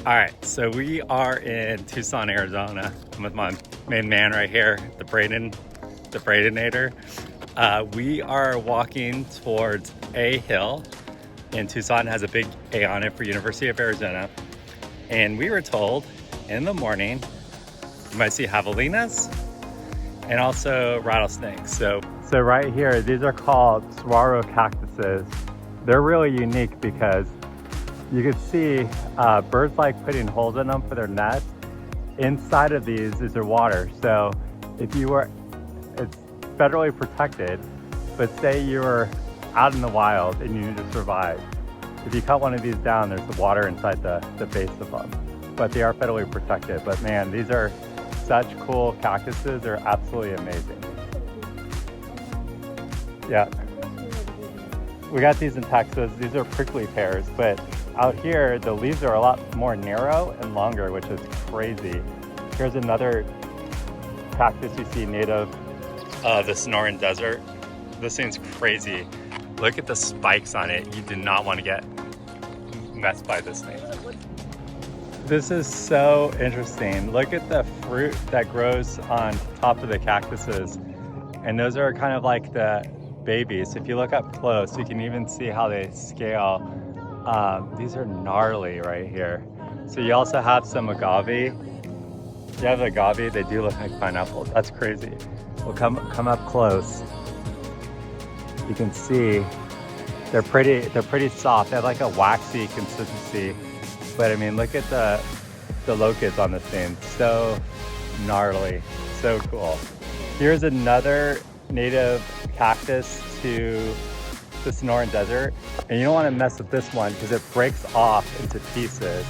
All right, so we are in Tucson, Arizona. I'm with my main man right here, the Bradenator. We are walking towards a hill, and Tucson has a big A on it for University of Arizona. And we were told in the morning you might see javelinas and also rattlesnakes. So right here, these are called saguaro cactuses. They're really unique because you can see birds like putting holes in them for their nest. Inside of these is their water. So if you were, it's federally protected, but say you were out in the wild and you need to survive. If you cut one of these down, there's the water inside the base of them. But they are federally protected. But man, these are such cool cactuses. They're absolutely amazing. Yeah. We got these in Texas. These are prickly pears, but out here, the leaves are a lot more narrow and longer, which is crazy. Here's another cactus you see native the Sonoran Desert. This thing's crazy. Look at the spikes on it. You do not want to get messed by this thing. This is so interesting. Look at the fruit that grows on top of the cactuses. And those are kind of like the babies. If you look up close, you can even see how they scale. These are gnarly right here. So you also have some agave. You have agave, they do look like pineapples. That's crazy. Well, come up close. You can see they're pretty soft. They have like a waxy consistency. But I mean, look at the locusts on this thing. So gnarly, so cool. Here's another native cactus to the Sonoran Desert, and you don't want to mess with this one because it breaks off into pieces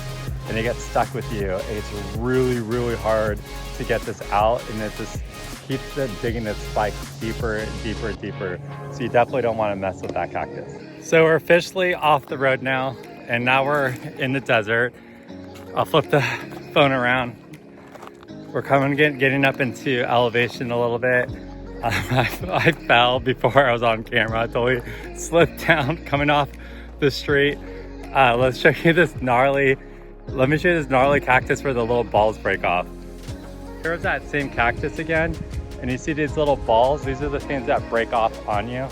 and it gets stuck with you. It's really hard to get this out, and it just keeps it digging its spikes deeper and deeper and deeper. So you definitely don't want to mess with that cactus. So we're officially off the road now, and now we're in the desert. I'll flip the phone around. We're getting up into elevation a little bit. I fell before I was on camera. I totally slipped down coming off the street. Let's show you this gnarly, let me show you this gnarly cactus where the little balls break off. Here's that same cactus again. And you see these little balls? These are the things that break off on you.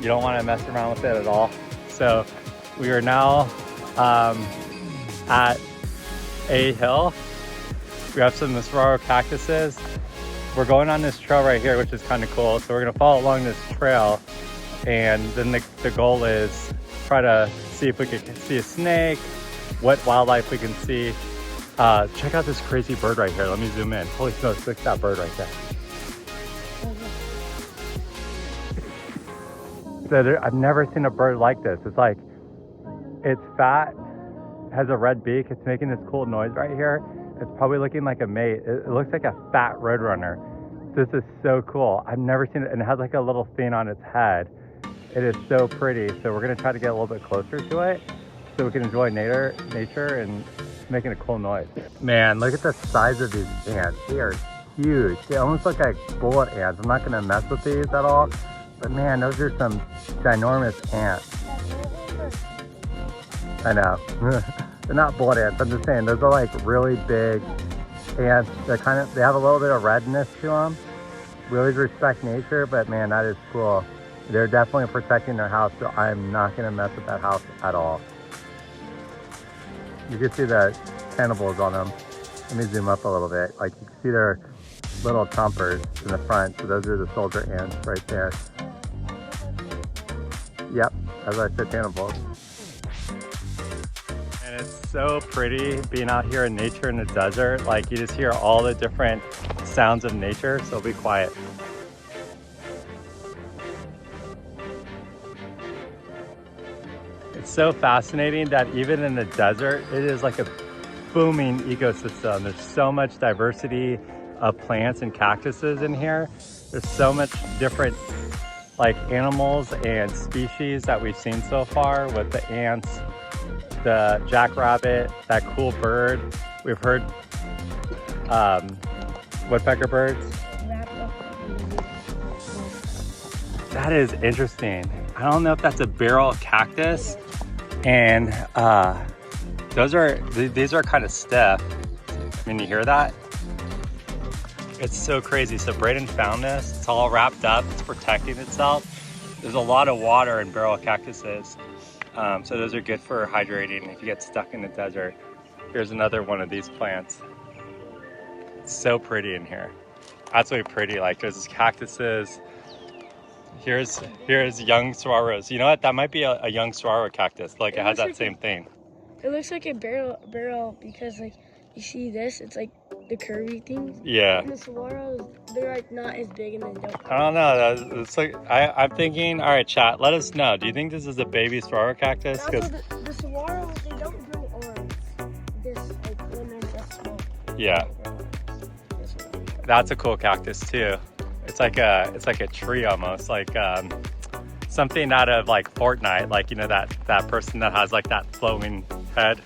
You don't want to mess around with it at all. So we are now at a hill. We have some saguaro cactuses. We're going on this trail right here, which is kind of cool. So we're gonna follow along this trail, and then the goal is try to see if we can see a snake, what wildlife we can see. Check out this crazy bird right here. Let me zoom in. Holy smokes, look at that bird right there. So I've never seen a bird like this. It's like, it's fat, has a red beak. It's making this cool noise right here. It's probably looking like a mate. It looks like a fat roadrunner. This is so cool. I've never seen it, and it has like a little thing on its head. It is so pretty. So we're gonna try to get a little bit closer to it so we can enjoy nature and making a cool noise. Man, look at the size of these ants. They are huge. They almost look like bullet ants. I'm not gonna mess with these at all, but man, those are some ginormous ants. I know. They're not bullet ants, I'm just saying, those are like really big ants. They have a little bit of redness to them. Really respect nature, but man, that is cool. They're definitely protecting their house, so I'm not gonna mess with that house at all. You can see the tentacles on them. Let me zoom up a little bit. Like, you can see their little chompers in the front. So those are the soldier ants right there. Yep, as I said, tentacles. And it's so pretty being out here in nature in the desert. Like, you just hear all the different sounds of nature, so be quiet. It's so fascinating that even in the desert, it is like a booming ecosystem. There's so much diversity of plants and cactuses in here. There's so much different like animals and species that we've seen so far, with the ants, the jackrabbit, that cool bird. We've heard woodpecker birds. That is interesting. I don't know if that's a barrel cactus, and These are kind of stiff. I mean, you hear that? It's so crazy. So Braden found this. It's all wrapped up. It's protecting itself. There's a lot of water in barrel cactuses. So those are good for hydrating if you get stuck in the desert. Here's another one of these plants. It's so pretty in here. Absolutely pretty. Like there's cactuses. Here's young saguaros. You know what? That might be a young saguaro cactus. Like it has that same thing. It looks like a barrel because like you see this, it's like the curvy things. Yeah. And the saguaros, they're like not as big and they don't. I don't know. It's like I'm thinking. All right, chat. Let us know. Do you think this is a baby saguaro cactus? Also, the saguaros, they don't grow arms. This like when they're this small. Yeah. That's a cool cactus too. It's like a tree almost, like something out of like Fortnite, like you know that person that has like that flowing head.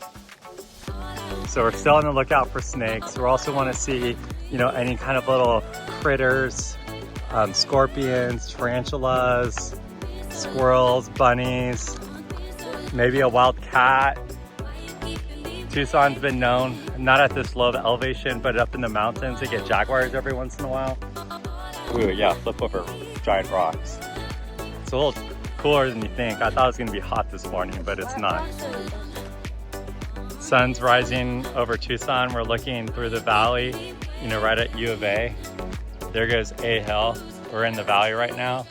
So we're still on the lookout for snakes. We also want to see, you know, any kind of little critters, scorpions, tarantulas, squirrels, bunnies, maybe a wild cat. Tucson's been known, not at this low of elevation, but up in the mountains, they get jaguars every once in a while. Ooh, yeah, flip over giant rocks. It's a little cooler than you think. I thought it was gonna be hot this morning, but it's not. Sun's rising over Tucson. We're looking through the valley, you know, right at U of A. There goes A Hill. We're in the valley right now.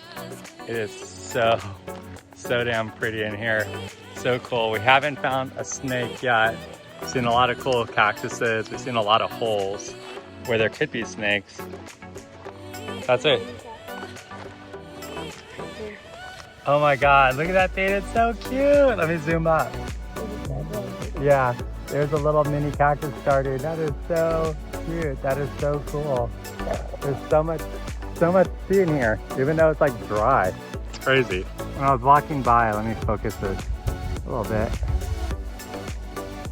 It is so damn pretty in here. So cool. We haven't found a snake yet. We've seen a lot of cool cactuses. We've seen a lot of holes where there could be snakes. That's it. Oh my God, look at that thing, it's so cute. Let me zoom up. Yeah, there's a little mini cactus starter. That is so cute. That is so cool. There's so much sea in here, even though it's like dry. It's crazy. When I was walking by, let me focus this a little bit.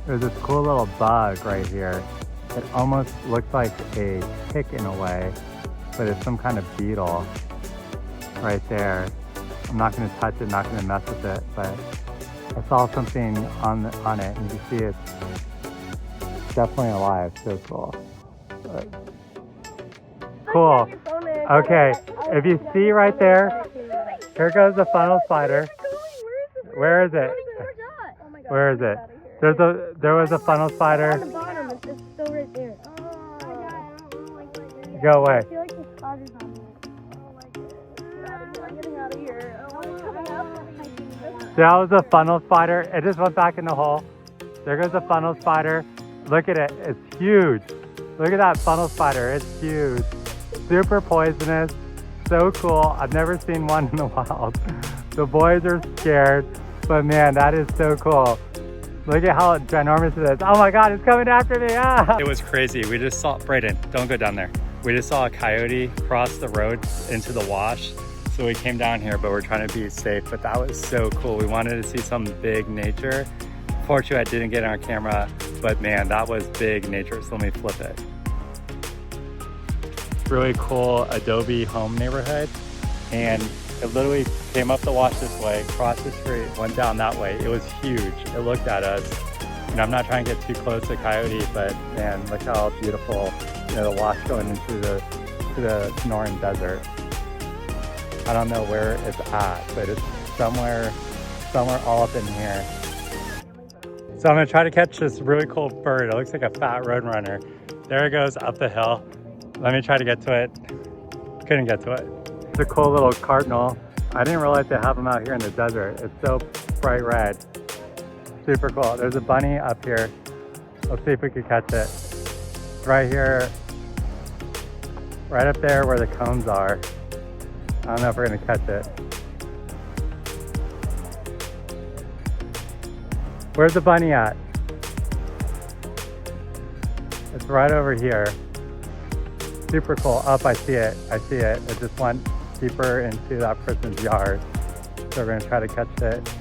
There's this cool little bug right here. It almost looks like a tick in a way, but it's some kind of beetle right there. I'm not going to touch it, not going to mess with it, but I saw something on it, and you can see it's definitely alive. So cool. Cool. Okay, if you see right there, here goes the funnel spider. Where is it? Where is it? There was a funnel spider. On the bottom, it's still right there. Go away. I feel like the spider's on there. Oh my God. I'm getting out of here. That was a funnel spider. It just went back in the hole. There goes a funnel spider. Look at it. It's huge. Look at that funnel spider. It's huge. Super poisonous. So cool. I've never seen one in the wild. The boys are scared, but man, that is so cool. Look at how ginormous it is. Oh my God, it's coming after me. Ah! It was crazy. We just saw, Braden, don't go down there. We just saw a coyote cross the road into the wash. So we came down here, but we're trying to be safe. But that was so cool. We wanted to see some big nature. Fortunately, I didn't get on camera, but man, that was big nature. So let me flip it. Really cool adobe home neighborhood. And it literally came up the wash this way, crossed the street, went down that way. It was huge. It looked at us. And I'm not trying to get too close to Coyote, but man, look how beautiful, you know, the wash going into the Sonoran Desert. I don't know where it's at, but it's somewhere all up in here. So I'm gonna try to catch this really cool bird. It looks like a fat roadrunner. There it goes up the hill. Let me try to get to it. Couldn't get to it. It's a cool little cardinal. I didn't realize they have them out here in the desert. It's so bright red. Super cool. There's a bunny up here. Let's see if we can catch it. It's right here, right up there where the cones are. I don't know if we're gonna catch it. Where's the bunny at? It's right over here. Super cool. Up, I see it. I see it. It just went deeper into that person's yard. So we're gonna try to catch it.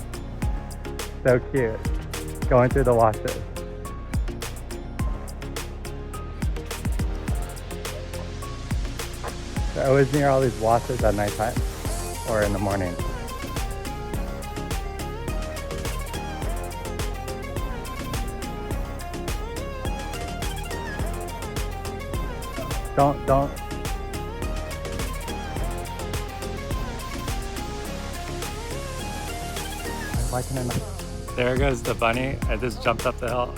So cute. Going through the washes. They're always near all these washes at nighttime or in the morning. Don't. Why can I not? There goes the bunny. I just jumped up the hill.